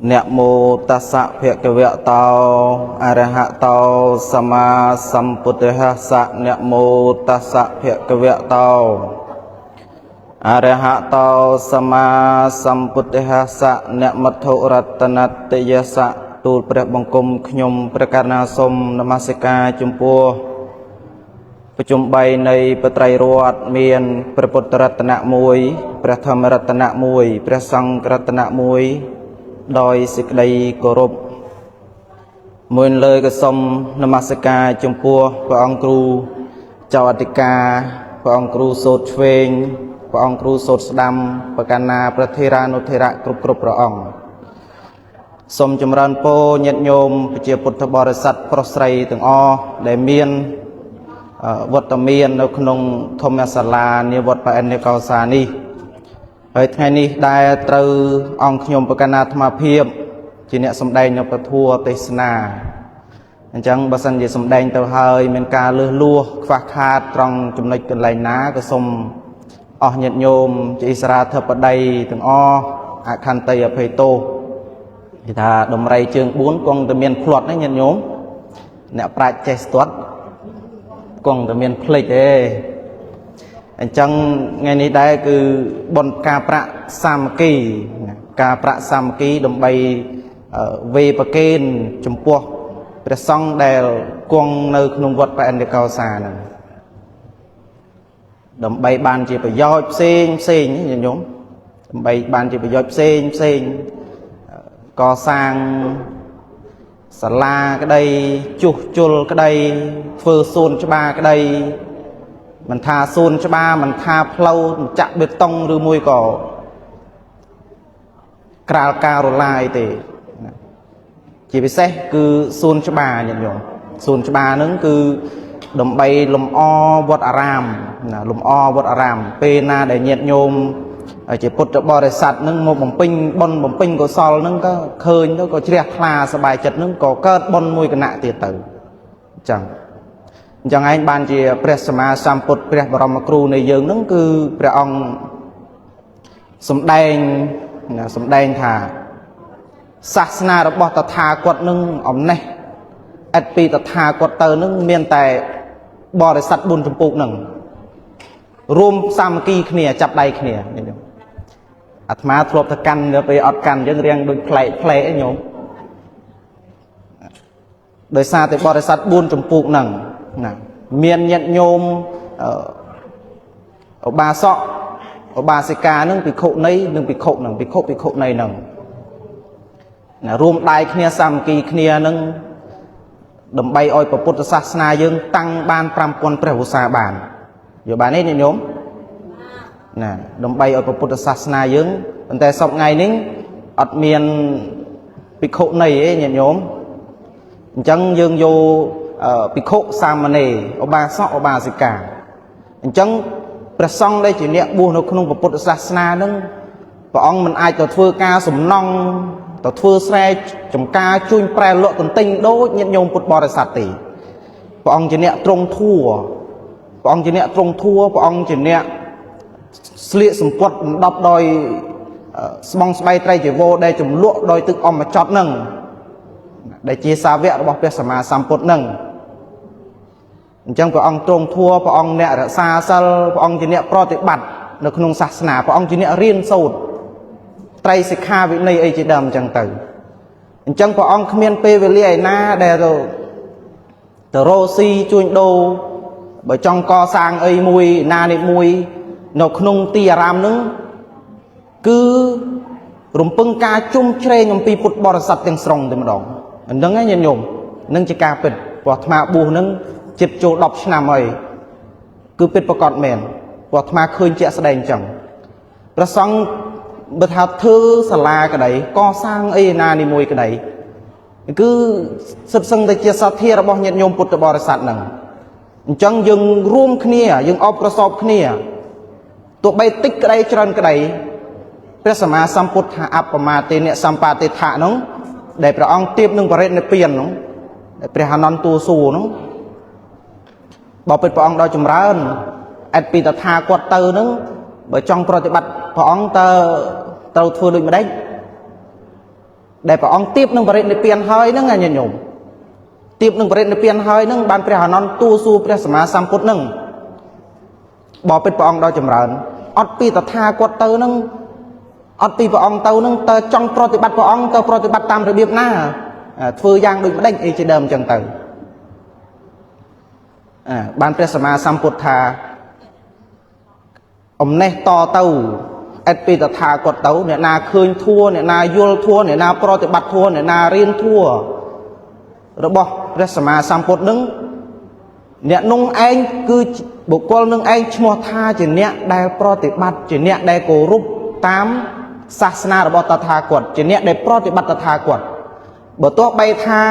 Nẹ mô tassa bhagavato arahato sama sambuddhassa. Nẹ mô tassa bhagavato arahato sama sambuddhassa. Nẹ matthụ ratanatiyassa. ទូលព្រះបង្គំខ្ញុំព្រះករុណាសូមនមស្ការចំពោះប្រជុំ3នៃបត្រៃរតមានព្រះពុទ្ធរតនៈ1ព្រះធម្មរតនៈ1ព្រះសង្ឃរតនៈ1ដោយសេចក្តីគោរពមួយលើក៏សូមនមស្ការចំពោះព្រះអង្គគ្រូចៅអធិការព្រះអង្គគ្រូសូត្រឆ្វេងព្រះអង្គគ្រូសូត្រស្ដាំប្រកាណាប្រធេរានុធេរៈគ្រប់ព្រះអង្គសូមចម្រើនពរញាតិញោមប្រជាពុទ្ធបរិស័ទប្រុសស្រីទាំងអស់ដែលមានវត្តមាននៅក្នុងធម្មសាលានាវត្តបអិនកោសានេះហើយថ្ងៃនេះដែលត្រូវអង្គខ្ញុំប្រកាណាអាត្មាភាពជាអ្នកសម្ដែងនៅពធទេសនាអញ្ចឹងបើសិនជាសម្ដែងទៅហើយមានការលឺលួសខ្វះខាតត្រង់ចំណុចកន្លែងណាក៏សូមអស់ញាតិញោមជាឥស្រាធិបតីទាំងអស់អខន្តីអភ័យទោសគេថាដំរីជើង4គង់តែមានផ្្លាត់ណាញាតិញោមអ្នកប្រាជ្ញចេះស្ទាត់គង់តែមានភ្លេចទេអញ្ចឹងថ្ងៃនេះដែរគឺបុណ្យការប្រាក់សាមគ្គីការប្រាក់សាមគ្គីដើម្បីវេប្រគេនចំពោះព្រះសង្ឃដែលគង់នៅក្នុងវត្តបអិនកោសាហ្នឹងដើម្បីបានជាប្រយោជន៍ផ្សេងញាតិញោមដើម្បីបានជាប្រយោជន៍ផ្សេងកសាងសាលាក្តីជួសជុលក្តីធ្វើសួនច្បារក្តីមិនថាសួនច្បារមិនថាផ្លូវចាក់បេតុងឬមួយក៏ក្រាលការរឡាយទេជាពិសេសគឺសួនច្បារញាតិញោមសួនច្បារហ្នឹងគឺដើម្បីលំអវត្តអារាមលំអវត្តអារាមពេលណាដែលញាតិញោមជាពុទ្ធបរិស័ទនឹងមកបំពេញបុណ្យបំពេញកុសលនឹងក៏ឃើញទៅក៏ជ្រះថ្លាសប្បាយចិត្តនឹងក៏កើតបុណ្យមួយគណៈទៀតទៅអញ្ចឹងឯងបានជាព្រះសម្មាសម្ពុទ្ធព្រះបរមគ្រូនៃយើងនឹងគឺព្រះអង្គសម្ដែងថាសាសនារបស់តថាគតនឹងអំណេះឥតពីតថាគតទៅនឹងមានតែបរិស័ទ4ចម្ពោះនឹងរួមសាមគ្គីគ្នាចាប់ដៃគ្នាអាត្មាធ្លាប់ទៅកាន់ទៅពេលអត់កាន់អញ្ចឹងរៀងដូចផ្លែកឯងញោមដោយសារតែបរិស័ទ4ចម្ពោះហ្នឹងណាមានញាតិញោមឧបាសកឧបាសិកាហ្នឹងភិក្ខុនីនិងភិក្ខុហ្នឹងភិក្ខុនីហ្នឹងណារួមដៃគ្នាសាមគ្គីគ្នាហ្នឹងដើម្បីឲ្យពុទ្ធសាសនាយើងតាំងបាន5000ព្រះវស្សាបានយល់បានទេញាតិញោមណាដើម្បីឲ្យពុទ្ធសាសនាយើងប៉ុន្តែសពថ្ងៃនេះអត់មានភិក្ខុនីទេញាតិញោមអញ្ចឹងយើងយកភិក្ខុសាមណេរឧបាសកឧបាសិកាអញ្ចឹងព្រះសង្ឃដែលជាអ្នកបួសនៅក្នុងពុទ្ធសាសនានឹងព្រះអង្គមិនអាចទៅធ្វើការសំណង់ទៅធ្វើស្រែចម្ការជួញប្រែលក់ទន្ទិញដូចញាតិញោមពុទ្ធបរិស័ទទេព្រះអង្គជាអ្នកទ្រង់ធัวព្រះអង្គជាអ្នកទ្រង់ធัวព្រះអង្គជាអ្នកស្លៀកសម្ពត់បណ្ដប់ដោយស្បង់ស្បៃត្រៃចីវរដែលចំលក់ដោយទឹកអមចត់នឹងដែលជាសាវករបស់ព្រះសម្មាសម្ពុទ្ធនឹងអញ្ចឹងព្រះអង្គទ្រង់ធัวព្រះអង្គអ្នករក្សាសិលព្រះអង្គជាអ្នកប្រតិបត្តិនៅក្នុងសាសនាព្រះអង្គជាអ្នករៀនសូត្រត្រៃសិក្ខាវិន័យអីជាដើមអញ្ចឹងទៅអញ្ចឹងព្រះអង្គគ្មានពេលវេលាឯណាដែលទៅរកស៊ីជួញដូរបើចង់កសាងអីមួយណានេះមួយនៅក្នុងទីអារាមនឹងគឺរំពឹងការជុំជ្រែងអំពីពុទ្ធបរិស័ទទាំងស្រុងតែម្ដងហ្នឹងឯងញាតិញោមនឹងជាការពិតព្រោះអាត្មាបួសនឹងជិតចូល10ឆ្នាំហើយគឺពិតប្រកបមែនព្រោះអាត្មាឃើញជាក់ស្ដែងអញ្ចឹងព្រះសង្ឃបើថាធ្វើសាលាក្តីកសាងអីណានេះមួយក្តីគឺសិតសឹងតែជាសទ្ធារបស់ញាតិញោមពុទ្ធបរិស័ទហ្នឹងអញ្ចឹងយើងរួមគ្នាយើងអបប្រសពគ្នាទោះបីតិចក្តីច្រើនក្តីព្រះសម្មាសម្ពុទ្ធថាអបមាទេអ្នកសម្បាទេថៈនោះដែលព្រះអង្គទៀបនឹងបរិនិព្វាននោះដែលព្រះអនន្តទូសួរនោះបើពិតព្រះអង្គដល់ចម្រើនឥតពីតថាគតទៅនឹងបើចង់ប្រតិបត្តិព្រះអង្គតើត្រូវធ្វើដូចម្ដេច để bà ông tiếp nâng bà rịt nè piên hơi nâng à nhận nhộm tiếp nâng bà rịt nè piên hơi nâng banព្រះ Hnon ទូសួរព្រះសម្មាសម្ពុទ្ធnâng bỏ bên bà ông đó chầm rợn ọt pi ta tha quật tơ nâng ọt pi bà ông tơ nâng tơ trong proti bắt bà ông tơ proti bắt tam rồi biếp na thưa giang đừng đánh y chỉ đơm chân tơ banព្រះសម្មាសម្ពុទ្ធថាអំណេះតទៅអិតពីតថាគាត់ទៅអ្នកណាឃើញធัวអ្នកណាយល់ធัวអ្នកណាប្រតិបត្តិធัวអ្នកណារៀនធัวរបស់ព្រះសម្មាសម្ពុទ្ធនឹងអ្នកនោះឯងគឺបុគ្គលនឹងឯងឈ្មោះថាជាអ្នកដែលប្រតិបត្តិជាអ្នកដែលគោរពតាមសាសនារបស់តថាគតជាអ្នកដែលប្រតិបត្តិតថាគតបើទោះបីថា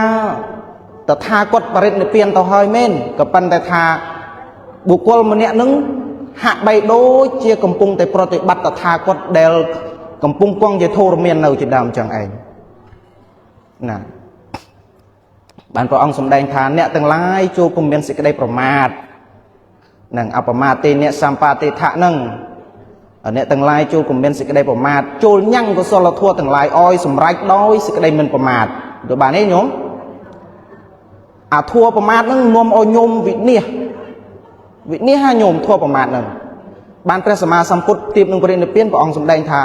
តថាគតបរិនិព្វានទៅហើយមែនក៏ប៉ុន្តែថាបុគ្គលម្នាក់នឹងហាក់បីដូចជាកំពុងតែប្រតិបត្តិតថាគតដែលកំពុងគង់ជាធរមាននៅជាដើមចឹងឯងណាបានព្រះអង្គសម្ដែងថាអ្នកទាំងឡាយចូលពុំមានសេចក្តីប្រមាទនឹងអបមាទេអ្នកសម្បាទេថៈនឹងអ្នកទាំងឡាយចូលពុំមានសេចក្តីប្រមាទចូលញ៉ាំងកុសលធម៌ទាំងឡាយឲ្យសម្រេចដោយសេចក្តីមិនប្រមាទទៅបានទេញោមអាធัวប្រមាទនឹងនាំឲ្យញោមវិនិច្ឆ័យហាញោមធัวប្រមាទនឹងបានព្រះសម្មាសម្ពុទ្ធទៀបនឹងបរិនិព្វានព្រះអង្គសម្ដែងថា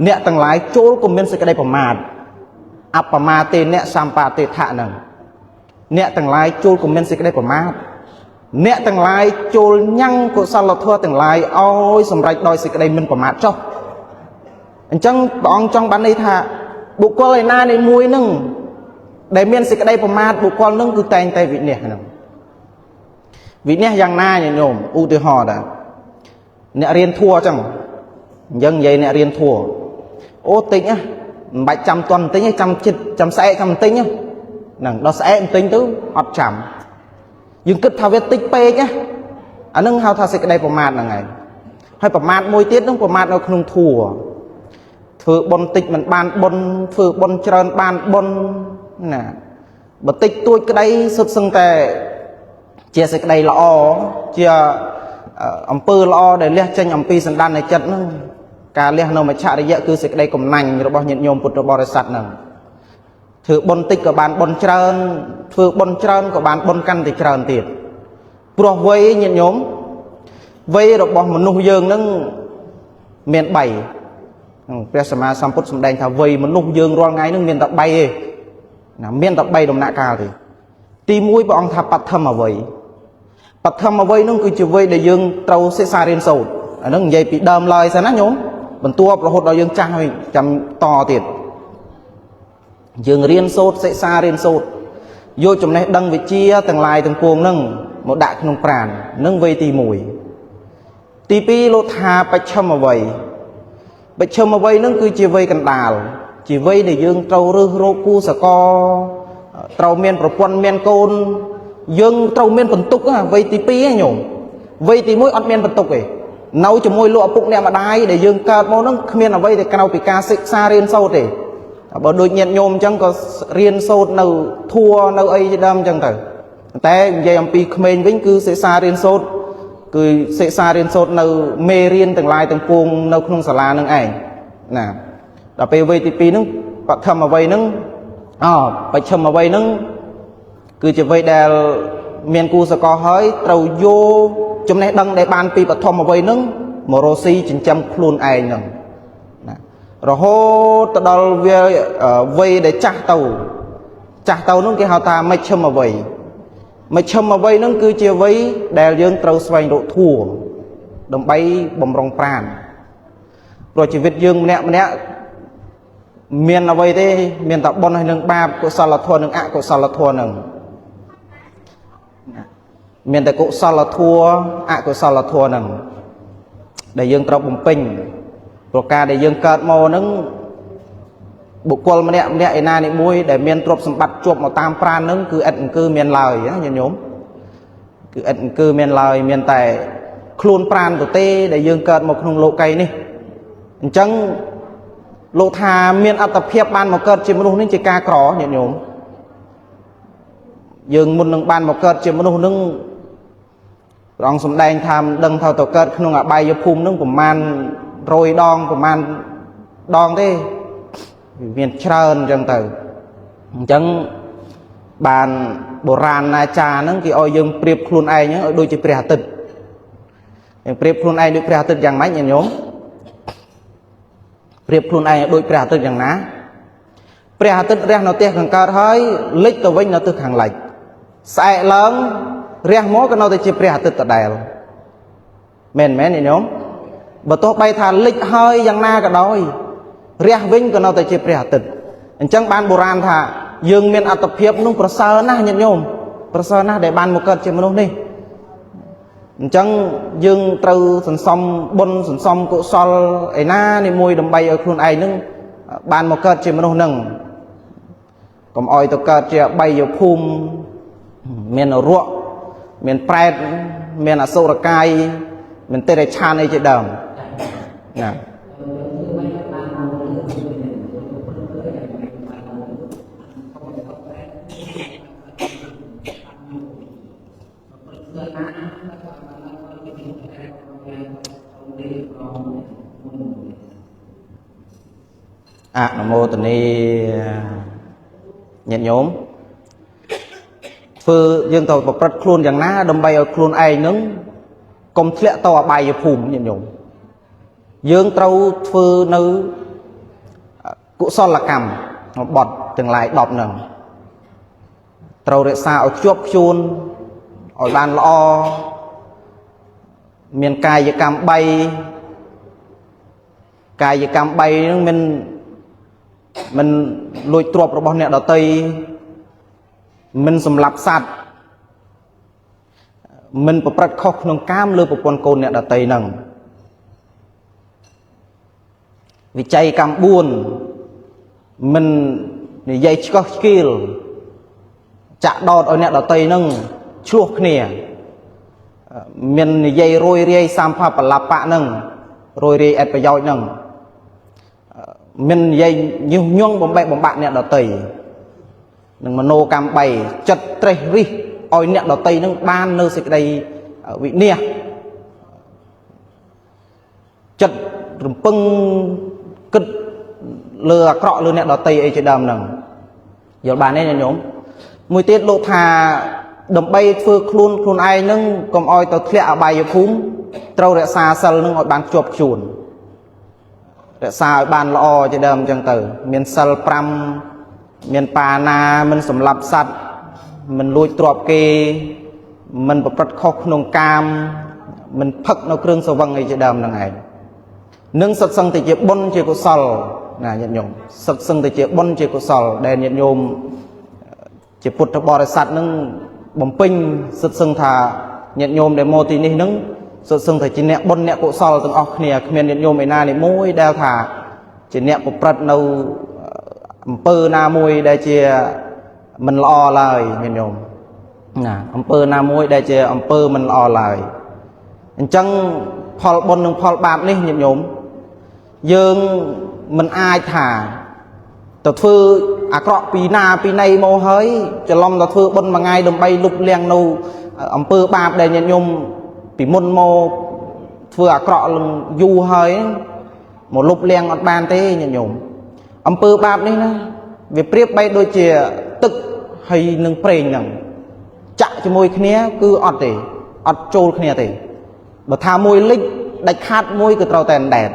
អ្នកទាំងឡាយចូលពុំមានសេចក្តីប្រមាទអបមាទេអ្នកសម្បាទេថៈនឹងអ្នកទាំងឡាយចូលពុំមានសេចក្តីប្រមាទអ្នកទាំងឡាយចូលញ៉ាំងកុសលធម៌ទាំងឡាយឲ្យសម្រេចដោយសេចក្តីមិនប្រមាទចុះអញ្ចឹងព្រះអង្គចង់បានន័យថាបុគ្គលឯណានៃមួយនឹងដែលមានសេចក្តីប្រមាទបុគ្គលនឹងគឺតែងតែវិនិច្ឆ័យហ្នឹងវិនិច្ឆ័យយ៉ាងណាញោមឧទាហរណ៍ដែរអ្នករៀនធัวអញ្ចឹងអញ្ចឹងនិយាយអ្នករៀនធัวអូតិចណាមិនបាច់ចាំតន់តិចទេចាំចិត្តចាំស្អែកចាំតិចហ្នឹងដល់ស្អែកតិចទៅអត់ចាំយើងគិតថាវាតិចពេកណាអានឹងហៅថាសេចក្តីប្រមាទហ្នឹងឯងហើយប្រមាទមួយទៀតហ្នឹងប្រមាទនៅក្នុងធัวធ្វើបុណ្យតិចមិនបានបុណ្យធ្វើបុណ្យច្រើនបានបុណ្យណាបើតិចតួចក្តីសុទ្ធសឹងតែជាសេចក្តីល្អជាអំពើល្អដែលលះចេញអំពីសន្តាននៃចិត្តហ្នឹងការលះនៅមច្ឆរិយៈគឺសេចក្តីកំណាញ់របស់ញាតិញោមពុទ្ធបរិស័ទហ្នឹងធ្វើបុណ្យតិចក៏បានបុណ្យច្រើនធ្វើបុណ្យច្រើនក៏បានបុណ្យកាន់តែច្រើនទៀតព្រោះវ័យញាតិញោមវ័យរបស់មនុស្សយើងហ្នឹងមាន3ព្រះសម្មាសម្ពុទ្ធសម្ដែងថាវ័យមនុស្សយើងរាល់ថ្ងៃហ្នឹងមានតែ3ទេណាមានតែ3ដំណាក់កាលទេទី1ព្រះអង្គថាបឋមវ័យបឋមវ័យហ្នឹងគឺជាវ័យដែលយើងត្រូវសិក្សារៀនសូត្រអាហ្នឹងនិយាយពីដើមឡើយសិនណាញោមបន្ទាប់រហូតដល់យើងចាស់ហើយចាំតទៀតយើងរៀនសូត្រសិក្សារៀនសូត្រយកចំណេះដឹងវិជ្ជាទាំងឡាយទាំងពួងហ្នឹងមកដាក់ក្នុងប្រាណនឹងវ័យទី1ទី2លោកថាបច្ឆមវ័យបច្ឆមវ័យហ្នឹងគឺជាវ័យកណ្ដាលជាវ័យដែលយើងត្រូវរើសរកគូសកលត្រូវមានប្រពន្ធមានកូនយើងត្រូវមានបន្ទុកវ័យទី2ហ្នឹងញោមវ័យទី1អត់មានបន្ទុកទេនៅជាមួយលោកឪពុកអ្នកម្ដាយដែលយើងកើតមកហ្នឹងគ្មានអ្វីដែលក្រៅពីការសិក្សារៀនសូត្រទេបើដូចញាតិញោមអញ្ចឹងក៏រៀនសូត្រនៅធัวនៅអីជាដើមអញ្ចឹងទៅតែនិយាយអំពីក្មេងវិញគឺសិក្សារៀនសូត្រគឺសិក្សារៀនសូត្រនៅមេរៀនទាំងឡាយទាំងពួងនៅក្នុងសាលានឹងឯងណាដល់ពេលវ័យទី2ហ្នឹងបឋមវ័យហ្នឹងបច្ឆមវ័យហ្នឹងគឺជាវ័យដែលមានគូសកលហើយត្រូវយកចំណេះដឹងដែលបានពីបឋមវ័យហ្នឹងមករស់ស៊ីចិញ្ចឹមខ្លួនឯងហ្នឹងណារហូតទៅដល់វាវ័យដែលចាស់ទៅហ្នឹងគេហៅថាមជ្ឈិមវ័យមជ្ឈិមវ័យហ្នឹងគឺជាវ័យដែលយើងត្រូវស្វែងរកធัวដើម្បីបំរុងប្រាណព្រោះជីវិតយើងម្នាក់មានអ្វីទេមានតែបុណ្យហើយនឹងបាបកុសលធម៌និងអកុសលធម៌ហ្នឹងមានតែកុសលធម៌អកុសលធម៌ហ្នឹងដែលយើងត្រូវបំពេញព្រោះការដែលយើងកើតមកហ្នឹងបុគ្គលម្នាក់ឯណានេះមួយដែលមានទ្រព្យសម្បត្តិជាប់មកតាមប្រាណហ្នឹងគឺឥតអង្គើមានឡើយណាញាតិញោមគឺឥតអង្គើមានឡើយមានតែខ្លួនប្រាណទៅទេដែលយើងកើតមកក្នុងលោកីនេះអញ្ចឹងលោកថាមានអត្តភាពបានមកកើតជាមនុស្សនេះជាការក្រញាតិញោមយើងមុននឹងបានមកកើតជាមនុស្សនឹងព្រះអង្គសម្ដែងថាមិនដឹងថាទៅកើតក្នុងអបាយភូមិនឹងប្រមាណ100ដងប្រមាណដងទេ miền trơn chẳng từ chẳng bàn bồ ràn na cha nó cái oi dương priệp khuôn ai nhớ đôi chỉ priệp tịch priệp khuôn ai đôi priệp tịch chẳng mấy nhìn nhóm priệp khuôn ai đôi priệp tịch chẳng ná priệp tịch ra nó tiếc càng cao hơi lích tàu vinh nó từ hàng lệch sai lớn ra mó cái nó thì chỉ priệp tịch tại đài mền mén nhìn nhóm bà tôi bay thà lích hơi chẳng na cả đôi ra vinh cái nó thì chỉ priệp tịch chẳng ban bồ ràn thà dương miền ắt tập hiệp nung prasar na nhận nhôm prasar na để ban một cơn trên nung đi chẳng dương trâu sần sông bôn sần sông cụ sol ấy na này môi đầm bay ở khuôn ai nung ban một cơn trên nung nâng còn oi tập cơn trên bay vào khum miền ở ruộng miền pret miền ở sâu cay miền tây đại chan ấy trên đầm nè Nam mô Tần Ni nhận nhóm phư dương tàu bậc rất khuôn chẳng ná đâm bay ở khuôn ai nứng công thịa tàu bay ở phùm nhận nhóm dương tàu phư nữ cụ son là cầm bọt từng lại đọc nâng tàu để xa ở chuốc chuôn ở bàn lo miền cài với cam bay cài với cam bay mình lùi trộp rồi bọn nè đầu tây mình sầm lạp sạt mình bật bật khóc nông cam lừa một con côn nè đầu tây nằng vì chạy cam buồn mình dây có skill chạ đọt ở nè đầu tây nằng chuộc nè mình dây rồi ri sam pha bả lạp bạ nằng rồi ri ẹt bả dội nằng mình dây nhiều nhung bom bạn nè đỏ tây đừng mà nô cam bày chật trây ri oi nè đỏ tây nó ban nơi xịt đây ở vị nia chật rừng pưng cất lừa cọ lừa nè đỏ tây ấy trên đầm nằng giờ bàn này nhóm mùi tiết lộ thà đầm bay phơi khuôn ai nâng còn oi tao thẹn bài phúng trâu rẽ xa sờ nâng oi bàn chụp chuồn để sao bàn lo cho đầm chẳng từ miền sal pram miền pa na mình sầm lập sạch mình lùi trọp kê mình bật bật khóc nông cam mình phật nó kêu sầu văng này cho đầm này nâng sật sân thì chỉ bôn chỉ có sal nè nhận nhôm sật sân thì chỉ bôn chỉ có sal đèn nhận nhôm chỉ phụt cho bò để sạch nâng bấm pin sật sân thà nhận nhôm để mô tí này nâng sơ sưng thì chỉ nẹt bôn nẹt cổ sò từng óc nè miền điện nhôm này na này môi đeo thả chỉ nẹt một bật nâu pơ na môi đây chia mình lo lời miền nhôm nè pơ na môi đây chia pơ mình lo lời chẳng phò bôn nông phò bạp này miền nhôm dương mình ai thả tao thưa cọ pi nay mô hơi cho long tao thưa bôn mà ngay đầm bay lục leng nâu pơ bạp đây miền nhôm bị môn mô vừa cọ lưng du hơi một lúc len ở bàn thế nhận nhổm âm pơ bạp đấy nè việc priếp bay đôi chìa tức hay nâng preng nằng chạy cho môi khné cứ ọt thì ọt trôi khné thì mà tha môi lích đạch khát môi cứ trâu tèn đẹp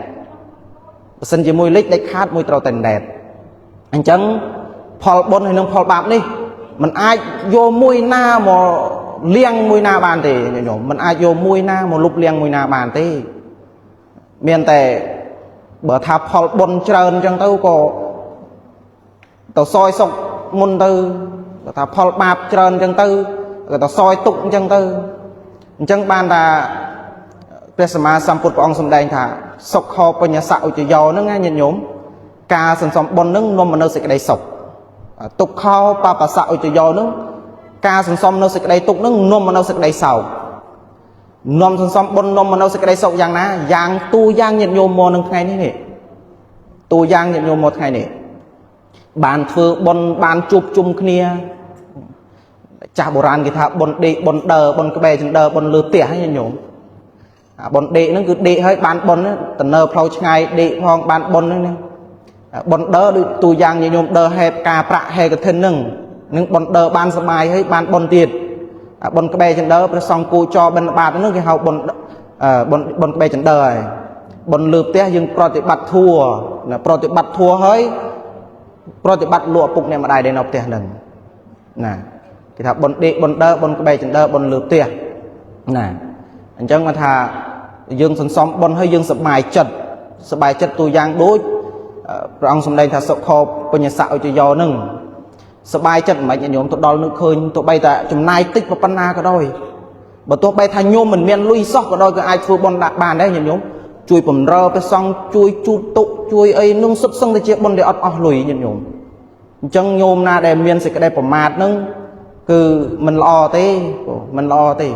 sân chỉ môi lích đạch khát môi trâu tèn đẹp anh chẳng phò bôn hay nâng phò bạp đi mình ai vô môi na mà liang mùi na bàn thì nhổm mình ai vô mùi na một lúc liang mùi na bàn thì miền tề bờ tháp phò bôn trơn chẳng tao có tao soi sọc môn tư tháp phò bạp trơn chẳng tao tao soi tụng chẳng tao chẳng bàn ta Presma Samput ông xâm đành thả sọc kho bên nhà sạo chỉ gió nó nghe nhìn nhổm ca sân sòng bôn nâng nôm mà nơi sẽ cái đây sọc tục kho pa sạo chỉ gió nó ca sân sông nó sẽ đây tục nó nôm mà nó sẽ đây sầu nôm sân sông bôn nôm mà nó sẽ đây sầu giang ná giang tu giang nhận nhôm mò nâng ngày này tu giang nhận nhôm một ngày này bàn phơ bôn bàn chụp chung kia cha bồ ran cái thà bôn đệ bôn đờ bôn cái bè chân đờ bôn lừa tỉa hay nhận nhôm bôn đệ nó cứ đệ hơi bàn bôn tận nơ phao ngày đệ phong bàn bôn nữa bọn đỡ tù giang như nhôm đỡ hẹp ca prạ hay cái thân nhưng bọn đỡ ban sơ bài hay ban bọn tiệt bọn cái bè chân đỡ xong cô cho bên bà nó cái hậu bọn cái bè chân đỡ bọn lượp té nhưng proti bắt thua là proti bắt thua hơi proti bắt lụa phục này mà đài để nộp té lần nè thì thà bọn đệ bọn đỡ bọn cái bè chân đỡ bọn lượp té nè anh chẳng mà thà dương sân xóm bọn hơi dương sập bài chật tù giang đối ông xong đây thà sọc kho bên nhà sạo cho gió nưng sập bài chật mà nhôm tụi đo nước khơi tụi bay tại chùm nai tích vào panna cái đôi mà tụi bay thay nhôm mình men lui sóc cái đôi cái ai thua bọn đạn bàn đấy nhôm chui bầm rơไปxong chui chu tụ chui ấy nung xuất xong để chia bọn để ọt lùi nhôm chân nhôm na để miên sẽ cái đây bầm mạt nưng cứ mình lo tê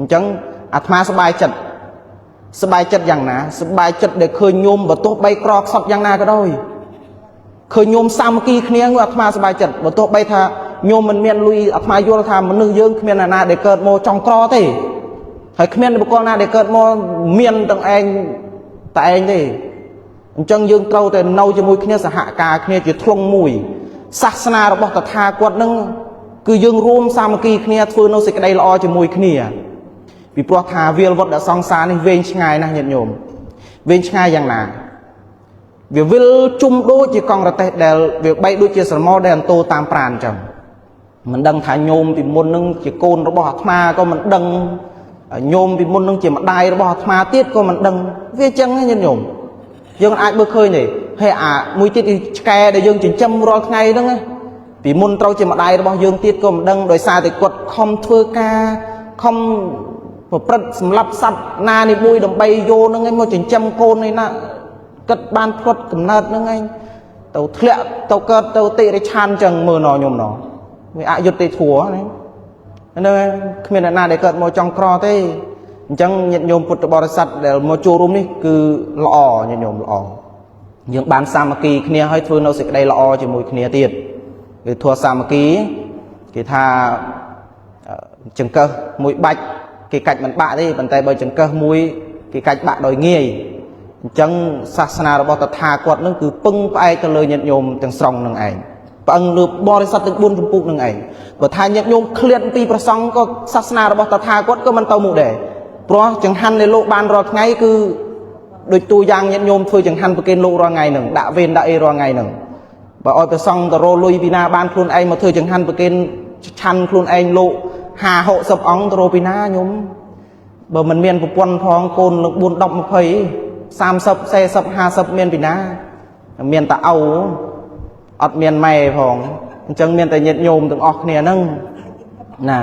chân atmaสบายจัดอย่างนะสบายจัดเด็กเคยโยมแบบตัวใบกรอกสอบอย่างนาก็ได้เคยโยมสามกีเนี้ยว่าอาตมาสบายจัดแบบตัวใบทาโยมมันเมียนลุยอาตมาโยนทามันนึกเยอะเมียนนาเด็กเกิดโมจองกรอตีให้เมียนบุกนาเด็กเกิดโมเมียนตั้งเองแต่เองตีจังยังเก่าแต่เน่าจะมวยเนี้ยสหกาเนี้ยจะทลงมวยศาสนาเราบอกแต่ทากวดนึงคือยังรวมสามกีเนี้ยฟื้นเอาสิกระไดละอจะมวยเนี้ยvì pro thà viên vật đã song xa nên viên ngày na nhận nhôm viên ngàyយ៉ាងណាវាវិលជុំដូចជាកង់រទេះដែលវាបីដូចជាស្រមោលដែលអន្តោតាមប្រានអញ្ចឹងមិនដឹងថាញោមពីមុននឹងជាកូនរបស់អាត្មាក៏មិនដឹងញោមពីមុននឹងជាម្ដាយរបស់អាត្មាទៀតក៏មិនដឹងវាអញ្ចឹងញោមយើងអាចមើលឃើញទេហើយអាមួយទៀតឆ្កែដែលយើងចិញ្ចឹមរាល់ថ្ងៃហ្នឹងពីមុនត្រូវជាម្ដាយរបស់យើងទៀតក៏មិនដឹងដោយសារតែគាត់ខំធ្វើការខំប្រព្រឹត្តសម្រាប់សត្វណានេះមួយដើម្បីយកនឹងឯងមកចិញ្ចឹមកូននេះណាគិតបានផ្លត់កំណើតនឹងឯងទៅធ្លាក់ទៅកើតទៅតិរិឆានចឹងមើលណោខ្ញុំណោវាអយុត្តិធម៌ណាហ្នឹងគ្មានអ្នកណាដែលកើតមកចង់ក្រទេអញ្ចឹងញាតិញោមពុទ្ធបរិស័ទដែលមកចូលរួមនេះគឺល្អញាតិញោមល្អយើងបានសាមគ្គីគ្នាហើយធ្វើនៅសេចក្តីល្អជាមួយគ្នាទៀតគឺធម៌សាមគ្គីគេថាចង្កឹះមួយបាច់គេកាច់មិនបាក់ទេប៉ុន្តែបើចង្កឹះមួយគេកាច់បាក់ដោយងាយអញ្ចឹងសាសនារបស់តថាគតនឹងគឺពឹងផ្អែកទៅលើញាតិញោមទាំងស្រុងនឹងឯងផ្អឹងលើបរិស័ទទាំង4ចម្ពោះនឹងឯងបើថាញាតិញោមឃ្លាតពីប្រសង់ក៏សាសនារបស់តថាគតក៏មិនទៅមុខដែរព្រោះចង្ហាន់ដែលលោកបានរាល់ថ្ងៃគឺដូចតួយ៉ាងញាតិញោមធ្វើចង្ហាន់ប្រគេនលោករាល់ថ្ងៃនឹងដាក់វេនដាក់អីរាល់ថ្ងៃនឹងបើឲ្យប្រសង់ទៅរលុយពីណាបានខ្លួនឯងមកធ្វើចង្ហាន់ប្រគេនឆាន់ខ្លួនឯងលោក50-60 អង្គទៅរកពីណាញោមបើមិនមានប្រពន្ធផងកូននឹង4 10 20 30 40 50មានពីណាមានតែឪអត់មានម៉ែផងអញ្ចឹងមានតែញាតិញោមទាំងអស់គ្នាហ្នឹងណា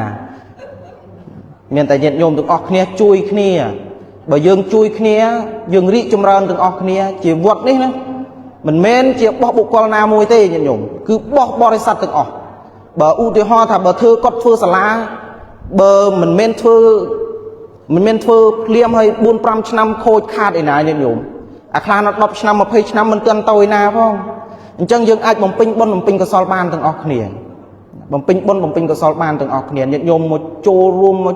មានតែញាតិញោមទាំងអស់គ្នាជួយគ្នាបើយើងជួយគ្នាយើងរីកចម្រើនទាំងអស់គ្នាជាវត្តនេះណាមិនមែនជាបោះបុគ្គលណាមួយទេញាតិញោមគឺបោះបរិស័ទទាំងអស់បើឧទាហរណ៍ថាបើធ្វើគាត់ធ្វើសាលាបើមិនមែនធ្វើភ្លាមឲ្យ 4-5 ឆ្នាំខូចខាតឯណាញាតិញោមអាខ្លះដល់10 ឆ្នាំ 20 ឆ្នាំមិនទាន់ទៅឯណាផងអញ្ចឹងយើងអាចបំពេញបុណ្យបំពេញកុសលបានទាំងអស់គ្នាបំពេញបុណ្យបំពេញកុសលបានទាំងអស់គ្នាញាតិញោមមកចូលរួមមក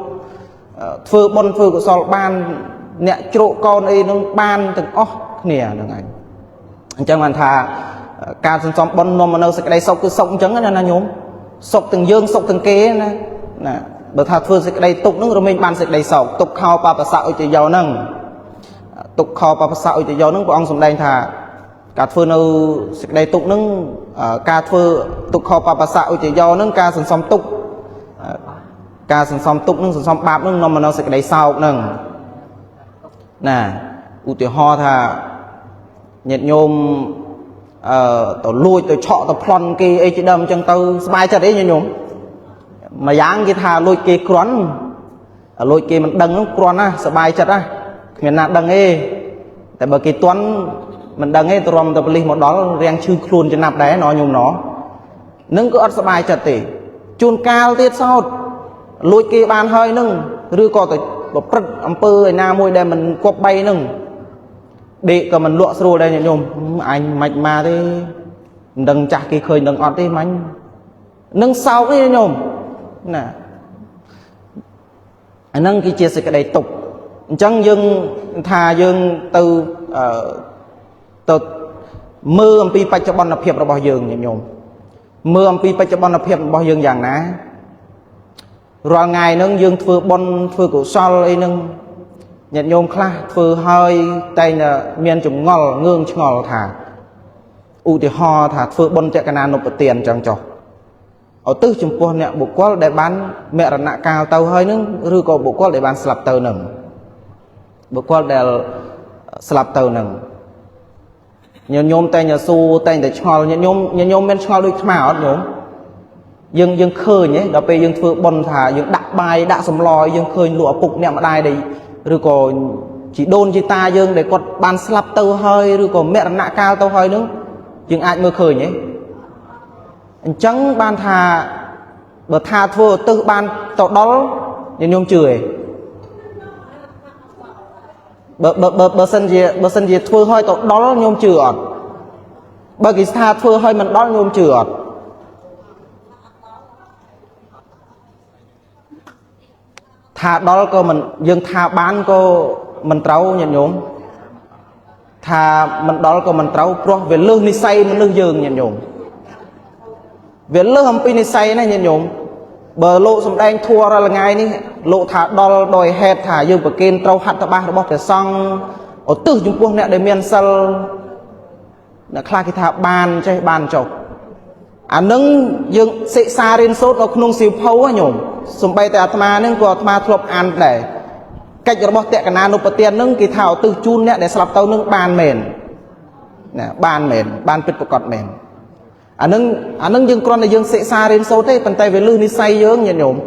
ធ្វើបុណ្យធ្វើកុសលបានអ្នកជ្រកកូនអីនឹងបានទាំងអស់គ្នាហ្នឹងឯងអញ្ចឹងបានថាការសន្សំបុណ្យនាំមកនៅសេចក្តីសុខគឺសុខអញ្ចឹងណាញោមសុខទាំងយើងសុខទាំងគេណាបើថាធ្វើសេចក្តីទុកនឹងរមែងបានសេចក្តីសោកទុកខោបបសៈឧចយោនឹងទុកខោបបសៈឧចយោនឹងព្រះអង្គសម្ដែងថាការធ្វើនៅសេចក្តីទុកនឹងការធ្វើទុកខោបបសៈឧចយោនឹងការសន្សំទុកនឹងសន្សំបាបនឹងនាំមកនៅសេចក្តីសោកនឹងណាឧទាហរណ៍ថាញាតិញោមទៅលួចទៅឆក់ទៅប្លន់គេអីជាដើមអញ្ចឹងទៅស្បាយចិត្តអីញាតិញោមមួយយ៉ាងគេថាលួចគេគ្រាន់លួចគេមិនដឹងនោះគ្រាន់ណាសบายចិត្តណាគ្មានណាដឹងទេតែបើគេទាន់មិនដឹងទេទ្រាំតែប៉ូលីសមកដល់រាំងឈឺខ្លួនចំណាប់ដែរណោះញោមណោះនឹងក៏អត់សบายចិត្តទេជួនកាលទៀតសោតលួចគេបានហើយនឹងឬក៏ទៅប្រព្រឹត្តអំពើឯណាមួយដែលមិនគប់បីនឹងដេកក៏មិនលក់ស្រួលដែរញាតិញោមអញមិនមកទេមិនដឹងចាស់គេឃើញដឹងអត់ទេមាញ់នឹងសោកទេញោមណាអាហ្នឹងគឺជាសេចក្តីទុក្ខអញ្ចឹងយើងថាយើងទៅ mơ âm pi bạch cho bọn nạp hiệp rồi bao dương nhỉ nhôm mơ âm pi bạch cho bọn nạp hiệp bao dương dạng ná rồi ngày nâng dương thưa bon thưa cổ sol ấy nâng nhật nhôm khla thưa hơi tay là miền trùng ngol ngương ngol thả u thì ho thả thưa bon chạy cái nộp tiền chẳng cho ở tư chừng pua nè bộ quá để bán mẹ rắn nạ cao tàu hơi nâng rư có bộ quá để bán slap tàu nâng bộ quá để slap tàu nâng nhớ nhôm tay nhà su tay để cho nhớ nhôm men cho đôi màu nhôm dương khơi nhé đó bây dương thưa bon thả dương đặt bài đã sầm lòi dương khơi lụa cục nè mà đai đây rồi có chỉ đôn chỉ ta dương để còn ban slap tàu hơi rồi có mẹ nạ cao tàu hơi nữa dương ai mơ khơi nhé chẳng ban thà bờ thà thưa tư ban tàu đó nhưng nhôm chửi bờ sân gì thưa hơi tàu đó nhôm chửi bờ cái thà thưa hơi mình đó nhôm chửi thà đó có mình dương thà bán có mình trâu nhận nhôm thà mình đó có mình trâu pro về lương đi say mình lương dương nhận nhôm về lương hầm pin đi say này nhận nhôm bờ lộ sầm đen thua ra là ngày ní lộ thà đó đòi hẹt thà dương bờ kênh trâu hạt ba nó bóc để xong ở từ Trung Quốc nè để miền sal là khai cái thà bàn chơi bàn chọc nâng dương sẽ xa lên sốt nó không siêu phâu á nhôm sum bay tại atma nâng của atma thuộc an để cách rồi bóc tẹt cái nano bờ tiền nâng cái thảo từ chun nè để slap tàu nâng bàn mền nè bàn mền bàn pít bọc cọt mền nâng dương con là dương sẽ xa lên sốt đấy bàn tay về lư đi say dương nhỉ nhôm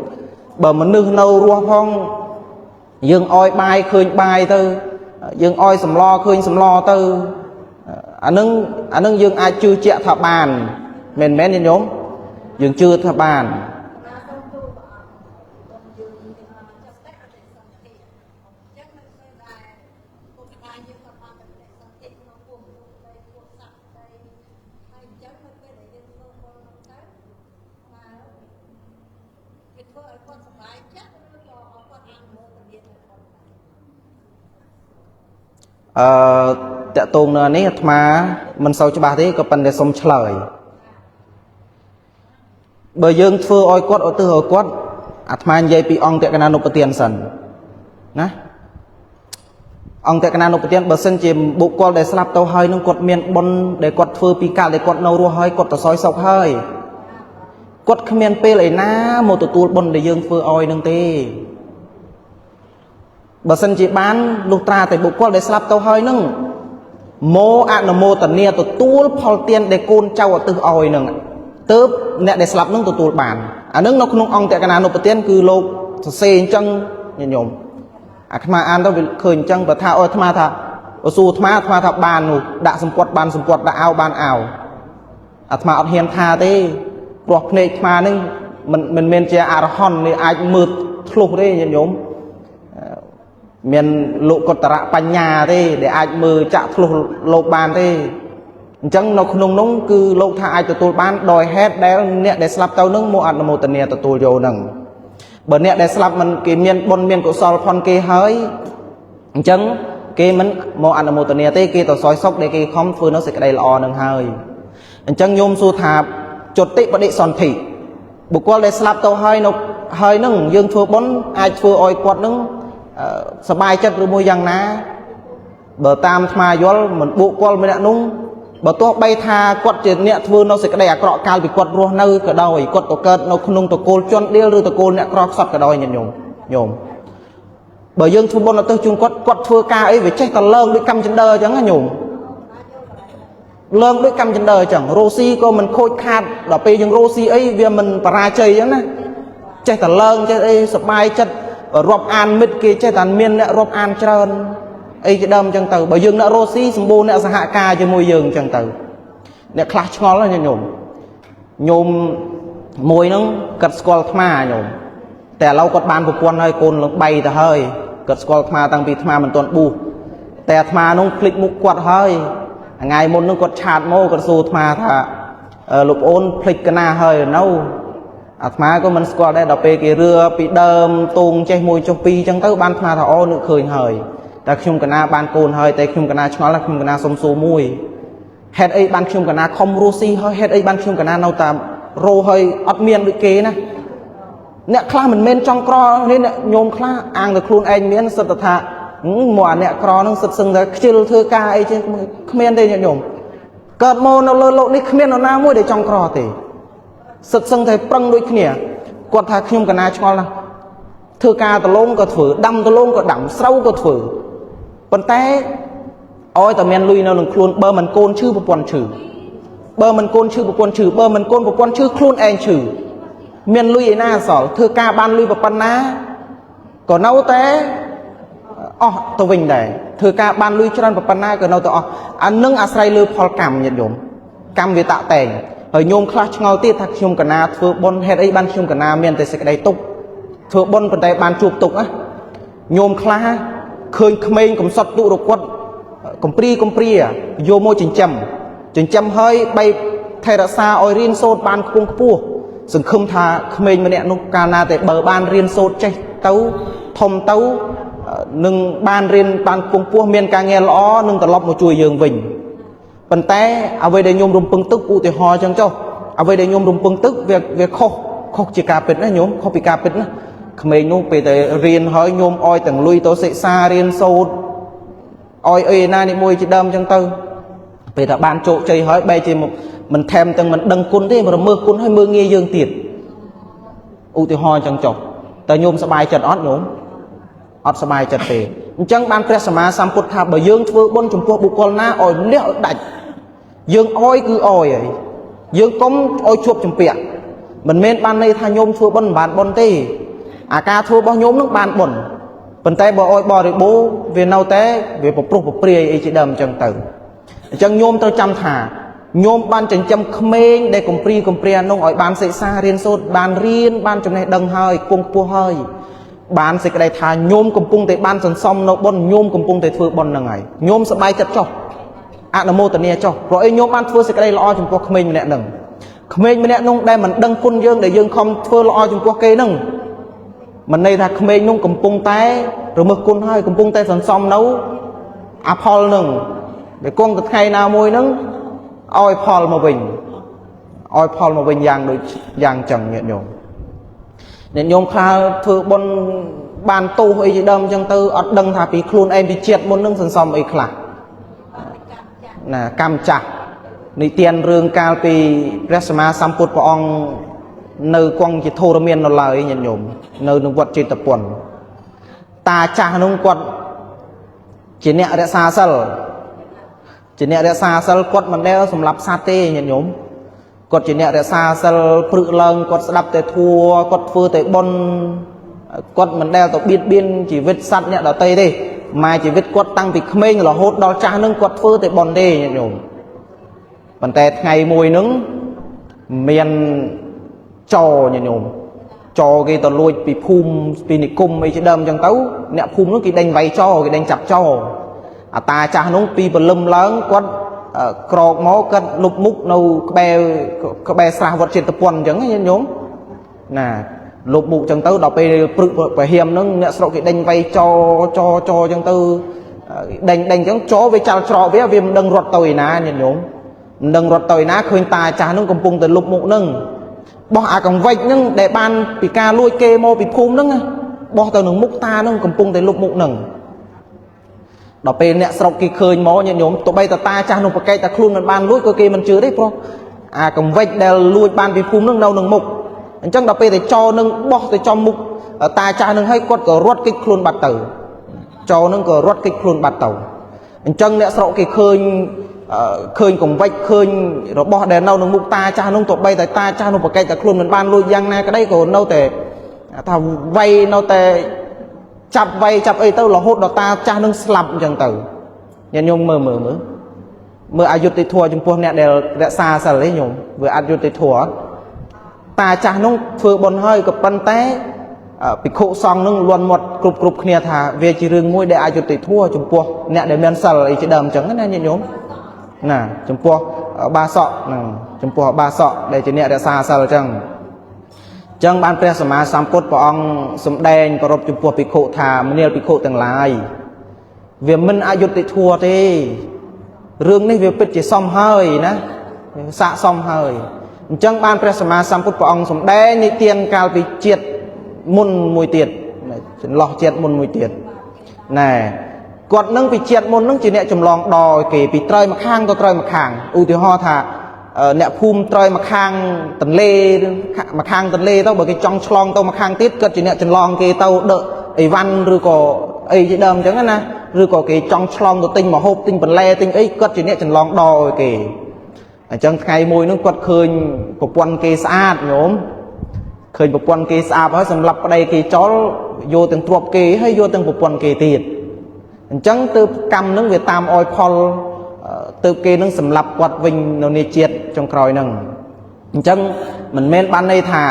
bờ mình nâng nâu rua phong dương oi bài khơi bài tư dương oi sầm lo tư nâng dương ai chưa chẹt thả bàn mền mén nhỉ nhôm dương chưa thả bàn tệ tôn này mà mình sau cho bà thế có phần để sống lời bởi dương thưa oi quát ở tư hồi quát mà dây bị ông tệ cái nào nộp tiền sần nè ông tệ cái nào nộp tiền bờ sân chìm bộ quát để slap tàu hơi nông quát miền bon để quát thưa pi cả để quát nâu rùa hơi quát tàu soi sọc hơi quát miền pe lại ná một tụ bon để dương thưa oi nông tê bờ sân chỉ bán lục tra tại bộ quát để slap tàu hơi nông mô ăn mô tận nia tụ tua phò tiền để côn trâu ở tư oi nông tớp nè để slap nông tụ bàn nông nó không ông tại cái nào nộp tiền cứ lô xe chân nhỉ nhôm mà ăn tao bị khơi chân và thao thà thà ở su thà bàn đã sum quật đã ao bàn ảo mà ở hiền thà thế bọc này mà nên mình che hòn này ai mượt lục đấy nhỉ nhôm miền lộ cột tara pan nhà thế để ai mượt chạm lục bàn thế chẳng nó không nông cứ lâu thà ai tụi bán đòi hết để slap tao nâng mua ăn một tuần nè tụi vô nằng bữa nè để slap mình cái miền của sol phòn kia hơi chẳng cái mình mua ăn một tuần nè thế kia tao soi sóc để cái không phơi nó sẽ cái đây là nằng hơi chẳng nhôm su thà chốt tị bận đi sòn thị buộc qua để slap tao hơi nâng dương phơi bón ai phơi oi quạt nâng sờ bài chất rồi môi giang ná bờ tam mà vô mình buộc qua mình đã nung bà tôi bay tha quật trên nẹt vươn nó sẽ cái đây cọ cao bị quật ruột nơi cả đôi quật tổ cơn nó không nung tổ côn chọn điêu rồi tổ côn nẹt cọ sọt cả đôi nhôm bởi dương thu bôn là tôi chung quật thưa ca ấy về chết còn lơn đối căm chân đơ chẳng là nhôm lơn đối căm chân đơ chẳng rosi cô mình khôi khát là pe dương rosi ấy vì mình para chơi chẳng nè chết còn lơn chết ấy sập bay chết ở rộp an mít kia chết tàn miên nè rộp an trơn ấy cái đâm chẳng từ bởi dương nè rosi sầm bô nè sa hạ ca cho môi dương chẳng từ nè clash ngon là nhôm môi nó cật squall thma nhômแต่เรากดบานบุกวนให้คนลงใบแต่เฮ้ยกดสกอลมาตั้งปีธมามันตอนบูแต่ธมาน้องคลิกมุกกวดเฮ้ยไงมนน้องกดชาดโมกดสูธมาถ้าลูกโอนพลิกกันหน้าเฮ้ยนู้ธมาก็มันสกอลได้ดอกเปกี่เรือปีเดิมตุงใจมวยจงปีจังเต้าบานธมาถ้าอ้อนึกเคยเฮ้ยแต่ชุ่มกันหน้าบานโกนเฮ้ยแต่ชุ่มกันหน้าช้อนแล้วชุ่มกันหน้าสมสูมวย hết ấy ban khiêm cả na không rosi hơi hết ấy ban khiêm cả na nâu ta rô hơi ọt miên được kế nè nè khla mình men trong cro nên nhôm khla ăn được luôn anh miên sật thà mùa nè cro nó sật sưng ra chill thưa ca ấy chứ miên đây nhôm cợt mô nó lơ lộ đi miên nó na mũi để trong cro thì sật sưng thầy prăng đôi kia quạt thà khiêm cả na cho là thưa ca tờ lông có thử đâm tờ lông có đẳng sâu có thử còn té ôi tờ men lui nó lừng luôn bơ mình côn chư một quần chữ bơ mình côn chư một quần chữ bơ mình côn một quần chữ luôn anh chữ men lui ấy na sỏ thưa ca ban lui vào pan ná còn nấu té tờ vinh này thưa ca ban lui cho nên vào pan ná còn nấu tờ anh nâng asray lưu phol cam nhận dụng cam về tạo tèn ở nhôm clash ngao tiết thắc nhôm cả na thưa bon hết ấy ban nhôm cả na men tại sẽ cái đây tục thưa bon phần tay ban chụp tục á nhôm clash khơi khmênh cũng sọt tụ được quật công pri à vô môi chỉnh chăm hơi bay thay ra xa oi riêng sốt ban cung pua sừng không thà khmênh mà nè nút cana tại bờ ban riêng sốt chạy tấu thông tấu nâng ban riêng ban cung pua miền ca nghe lõ nâng tờ lọc một chuôi giường vinh phần té à về đây nhôm rung pưng tức u thì ho chẳng cho à về đây nhôm rung pưng tức việc khô chỉ cà pít á nhôm khô bị cà pít á khmênh nút về tại riêng hơi nhôm oi tầng lui tố sẽ xa riêng sốt oi ơi na đi môi chỉ đâm trong tư về ta ban chỗ chơi hỏi bay chỉ một mình thèm từng mình đăng cún thế mà mưa cún hay mưa nghe dương tiệt u thì ho chẳng chọc ta nhôm sờ bài chật ót nhôm ót sờ bài chật về chẳng ban pre sama samput tháp bởi dương vừa bôn chủng quốc bục con na oi léo đạch dương oi cứ oi ấy dương công oi chuột chủng bẹt mình men ban này tha nhôm vừa bôn bàn bôn tê à ca thua bao nhôm nước bàn bôn phần tay bỏ oi bỏ được bố về nâu té về một prup một pria ấy chỉ đầm chẳng tử chẳng nhôm tôi chăm thả nhôm ban chẳng chăm khmênh để cùng pria nông oi ban sẽ xa riêng sốt ban riêng ban trong này đằng hơi cung pua hơi ban sẽ cái đây thả nhôm cùng pung để ban sần xong nó bon nhôm cùng pung để thưa bon là ngày nhôm sẽ bay chặt cho là mô tận cho rồi nhôm ban thưa sẽ cái đây lo trong quốc khmênh mẹ đừng khmênh mẹ nông đây mình đăng quân dương để dương không thưa lo trong quốc kê nâng mình đây là khmênh nông cùng pung té rồi mực côn hơi cùng pung tay sẵn xong nấu Apol nâng để con thật hay nào môi nâng oi Paul mà bình giang chẳng nhận nhộn nên nhôm khá thử bon bàn tu hay gì đâm chẳng tư ọt đăng thả bị khuôn em bị triệt môn nâng sẵn xong ấy khá là cam chặt ní tiền rương cao vì Resama Samput của ông nơi quăng chỉ thô miên nó lời nhận nhộn nơi nâng vật trên tập quần ta cha nông quật chỉ nẹt để xa sal quật mình đeo sầm lập sa tê nhận nhổm quật chỉ nẹt để xa sal phự lâng quật đập để thua quật phư để bon quật mình đeo tộc biên chỉ vết sắt nẹt ở tây đi mà chỉ vết quật tăng thì khmênh là hốt đó cha nông quật phư để bon đi nhận nhổm bàn tay ngày mùi nứng miền trò nhận nhổm cho cái tờ lôi bị phum bị nị cung mấy cái đâm trong tấu nè phum nó cái đánh vay cho cái đánh chặt cho ta cha nó pi bờ lâm lớn quát cọt máu cắt lục múc nâu cái bè xa vật trên tập quần chẳng như nhóm nè lục mục trong tấu đọc về hiểm nó nè sợ cái đánh vay cho trong tấu đánh chẳng chó với chào trò với viêm đừng ruột tồi ná như nhóm đừng ruột tồi ná khuyên ta cha nó cầm pung từ lục mục nâng bỏ còn vạch nhưng để ban bị ca lôi kê mô bị phum nâng bỏ từ nâng múc ta nâng cầm pung tới lục mục nâng đọc bên nẹ sọc kỳ khơi mô như nhóm tụi bay ta cha nông cái ta khuôn mình ban lôi cơ kê mình chưa đấy không còn vạch để lôi ban bị phum nâng đâu nâng mục chẳng đọc bên để cho nâng bỏ tới cho mục ta cha nâng hay quất có ruột kích khuôn bạc tử cho nâng có ruột kích khuôn bạc tàu chẳng nẹ sọc kỳ khơi cùng vạch khơi rồi bỏ đèn nâu nông mục ta cha nông tụi bay ta cha nông cái ta khuôn mình ban lôi giang na cái đấy của nâu tệ thằng vay nâu tệ chập ấy tao là hốt đó ta cha nông slap chẳng tử nhân nhung mơ ai dụt thua trong pua nè để xa xa lấy nhung vừa ai dụt thua ta cha nông phơi bồn hơiกับpan té bị khổ xong nông luôn một cục kia thà về chỉ riêng môi để ai dụt thua trong pua nè để men sờ ấy chỉ đầm chẳng cái này nhung nè trong pua ba sọ trong pua ba sọ để chỉ nè để xa xa chẳng chẳng ban pre sama samput của ông sum đen của trong pua bị khổ thà mình bị khổ từng lại vì mình ai dụt thua thế rương này việc bích chỉ xong hơi ná xạ xong hơi chẳng banព្រះសម្មាសម្ពុទ្ធព្រះអង្គសំដែងនិទានកាលពីជាតិមុនមួយទៀតចន្លោះជាតិមុនមួយទៀតណែគាត់នឹងពីជាតិមុននឹងជាអ្នកចម្លងដល់គេពីត្រើយមកខាងទៅត្រើយមកខាងឧទាហរណ៍ថាអ្នកភូមិត្រើយមកខាងទន្លេមកខាងទន្លេទៅបើគេចង់ឆ្លងទៅមកខាងទៀតគាត់ជាអ្នកចម្លងគេទៅដកអីវ៉ាន់ឬក៏អីជាដើមអញ្ចឹងណាឬក៏គេចង់ឆ្លងទៅទិញម្ហូបទិញបន្លែទិញអីគាត់ជាអ្នកចម្លងដល់គេអញ្ចឹងថ្ងៃមួយហ្នឹងគាត់ឃើញប្រព័ន្ធគេស្អាតញោមឃើញប្រព័ន្ធគេស្អាតហើយសម្រាប់ប្តីគេចោលយកទាំងទ្រព្យគេហើយយកទាំងប្រព័ន្ធគេទៀតអញ្ចឹងទើបកម្មហ្នឹងវាតាមអោយផលទើបគេនឹងសម្លាប់គាត់វិញនៅនៃជាតិចុងក្រោយហ្នឹងអញ្ចឹងមិនមែនបានន័យថា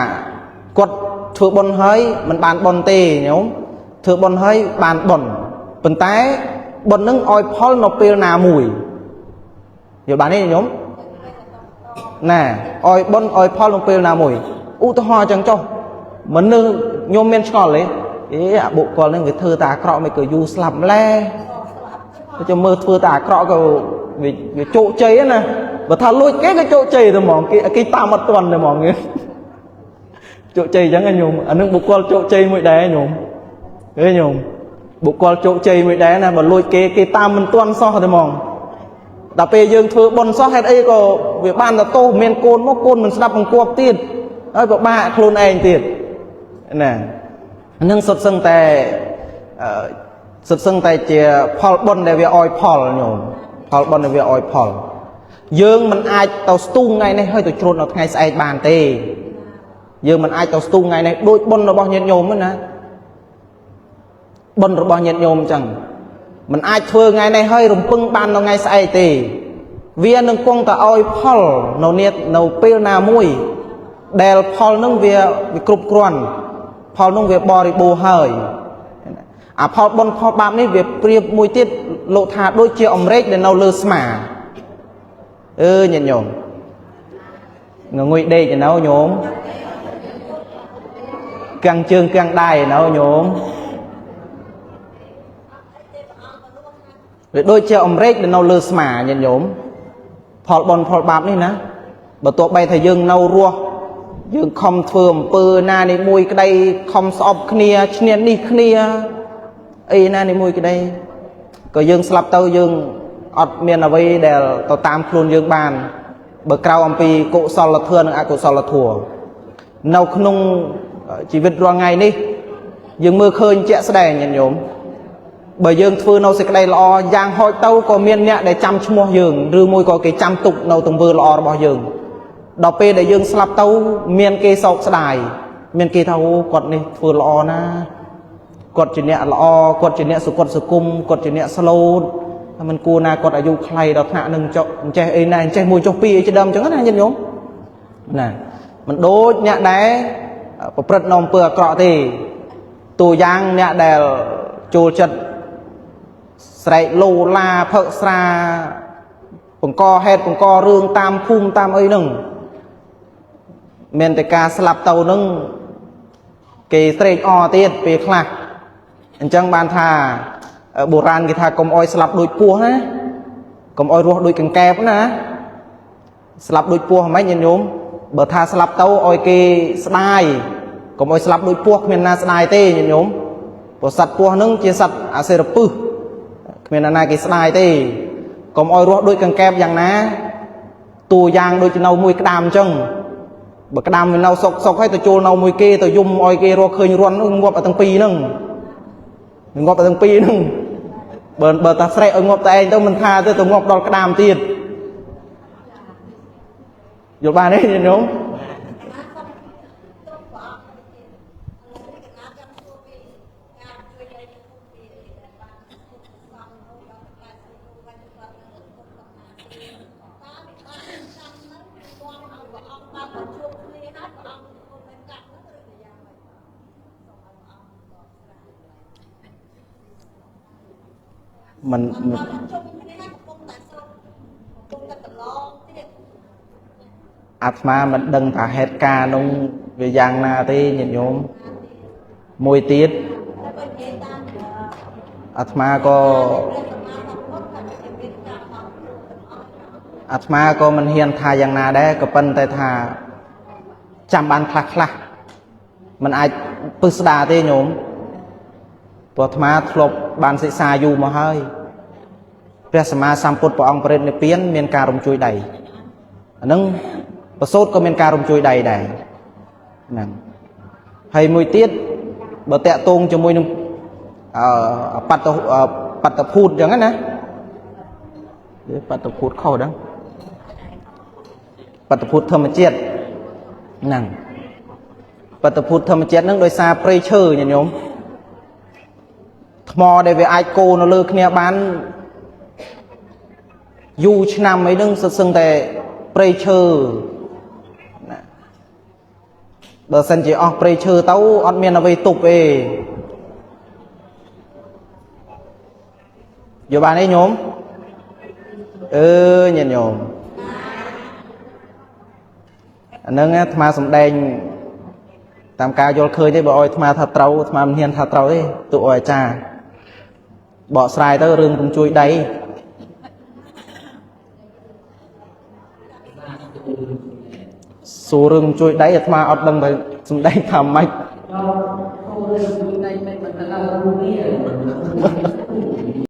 គាត់ធ្វើបុណ្យហើយមិនបានបុណ្យទេញោមធ្វើបុណ្យហើយបានបុណ្យប៉ុន្តែបុណ្យហ្នឹងអោយផលនៅពេលណាមួយយល់បានទេញោមណែអោយបុណ្យអោយផលនៅពេលណាមួយឧទាហរណ៍អញ្ចឹងចុះមនុស្សញោមមានឆ្ងល់ទេអាបុគ្គលហ្នឹងវាធ្វើតែអាក្រក់មិនក៏យូរស្លាប់ម្ល៉េះចាំមើលធ្វើតែអាក្រក់ក៏វាជោគជ័យណាបើថាលួចគេក៏ជោគជ័យទៅហ្មងគេតាមអត់ទាន់ទៅហ្មងជោគជ័យអញ្ចឹងញោមអានឹងបុគ្គលជោគជ័យមួយដែរញោមឃើញញោមបុគ្គលជោគជ័យមួយដែរណាបើលួចគេតាមមិនទាន់សោះទៅហ្មងដល់ពេលយើងធ្វើបុណ្យសោះហេតុអីក៏វាបានទៅទោសមានកូនមកកូនមិនស្ដាប់បង្គាប់ទៀតហើយពិបាកខ្លួនឯងទៀតណានឹងសុទ្ធសឹងតែជាផលបុណ្យដែលវាអោយផលញោមផលបុណ្យដែលវាអោយផលយើងមិនអាចទៅស្ទូងថ្ងៃនេះហើយទៅជ្រុតនៅថ្ងៃស្អែកបានទេយើងមិនអាចទៅស្ទូងថ្ងៃនេះដូចបុណ្យរបស់ញាតិញោមណាបុណ្យរបស់ញាតិញោមអញ្ចឹងមិនអាចធ្វើថ្ងៃនេះហើយរំពឹងបាននៅថ្ងៃស្អែកទេវានឹងគង់តែអោយផលនៅពេលណាមួយដែលផលនឹងវាគ្រប់គ្រាន់ផលនឹងវាបរិបូរណ៍ហើយអាផលបុណ្យផលបាបនេះវាប្រៀបមួយទៀតលោកថាដូចជាអម្រែកដែលនៅលើស្មាញាតិញោមងុយដេកណៅញោមកាំងជើងកាំងដៃណៅញោមវាដូចជាអម្រែកដែលនៅលើស្មាញាតិញោមផលបុណ្យផលបាបនេះណាបើទោះបីថាយើងនៅរស់យើងខំធ្វើអំពើណានេះមួយក្តីខំស្អប់គ្នាឈ្នានេះគ្នាអីណានេះមួយក្តីក៏យើងស្លាប់ទៅយើងអត់មានអ្វីដែលទៅតាមខ្លួនយើងបានបើក្រៅអំពីកុសលធម៌និងអកុសលធម៌នៅក្នុងជីវិតរាល់ថ្ងៃនេះយើងមើលឃើញជាក់ស្ដែងញាតិញោមបើយើងធ្វើនៅសេចក្តីល្អយ៉ាងហោចទៅក៏មានអ្នកដែលចាំឈ្មោះយើងឬមួយក៏គេចាំទុកនៅទង្វើល្អរបស់យើងដល់ពេលដែលយើងស្លាប់ទៅមានគេសោកស្ដាយមានគេថាអូគាត់នេះធ្វើល្អណាគាត់ជាអ្នកល្អគាត់ជាអ្នកសុគតសុគុមគាត់ជាអ្នកស្លូតមិនគួរណាគាត់អាយុខ្លីដល់ថ្នាក់នឹងចុះអញ្ចេះអីណាអញ្ចេះមួយចុះពីរអីជាដើមអញ្ចឹងណាញាតិញោមណាមិនដូចអ្នកដែលប្រព្រឹត្តនៅអំពើអាក្រក់ទេតួយ៉ាងអ្នកដែលចូលចិត្តស្រែកលោឡាផឹកស្រាបង្កហេតុបង្ករឿងតាមភូមិតាមអីហ្នឹងមានតែការស្លាប់ទៅហ្នឹងគេស្រែកអទៀតពេលខ្លះអញ្ចឹងបានថាបុរាណគេថាកុំអោយស្លាប់ដូចពស់ណាកុំអោយរស់ដូចកង្កែបណាស្លាប់ដូចពស់មិនញាតិញោមបើថាស្លាប់ទៅអោយគេស្ដាយកុំអោយស្លាប់ដូចពស់គ្មានណាស្ដាយទេញាតិញោមព្រោះសត្វពស់ហ្នឹងជាសត្វអសិរពិសគ្មានណាគេស្ដាយទេកុំអោយរស់ដូចកង្កែបយ៉ាងណាតួយ៉ាងដូចនៅមួយក្តាមអញ្ចឹងបើក្តាមវានៅសុកហើយទៅចូលនៅមួយគេទៅយំអោយគេរកឃើញរន់ងាប់តែទាំងពីរហ្នឹងងាប់តែទាំងពីរហ្នឹងបើតាស្រែកឲ្យងាប់តែឯងទៅមិនថាទៅងាប់ដល់ក្តាមទៀតយល់បានទេញាតិញោមมันអាត្មាមិនដឹងថាហេតុការណ៍នោះវាយ៉ាងណាទេញាតិញោមមួយទៀតអាត្មាក៏ អាត្មាក៏មិនហ៊ានថាយ៉ាងណាដែរក៏ប៉ុន្តែថាចាំបានខ្លះមិនអាចពឹស្ដារទេញោមព្រោះអាត្មាធ្លាប់បានសិក្សាយូរមកហើយព្រះសម្មាសម្ពុទ្ធព្រះអង្គបរិនិព្វានមានការរំជួយដៃអានឹងប្រសូតក៏មានការរំជួយដៃដែរហ្នឹងហើយមួយទៀតបើតាក់ទងជាមួយនឹងបត្តភូតអញ្ចឹងណាបត្តភូតខុសដឹងបត្តភូតធម្មជាតិហ្នឹងបត្តភូតធម្មជាតិហ្នឹងដោយសារព្រៃឈើញាតិញោមថ្មដែលវាអាចកូរនៅលើគ្នាបានយូរឆ្នាំអីហ្នឹងសឹងតែព្រៃឈើបើសិនជាអស់ព្រៃឈើទៅអត់មានអ្វីទប់ទេយកបានទេញោមញាតិញោមអាហ្នឹងអាត្មាសំដែងតាមការយល់ឃើញទេបើឲ្យអាត្មាថាត្រូវអាត្មាមិនហ៊ានថាត្រូវទេទោះឲ្យអាចារ្យបកស្រាយទៅរឿងកុំជួយដៃសួររឿងជួយដៃអាត្មាអត់ដឹងទៅសំដែងថាម៉េច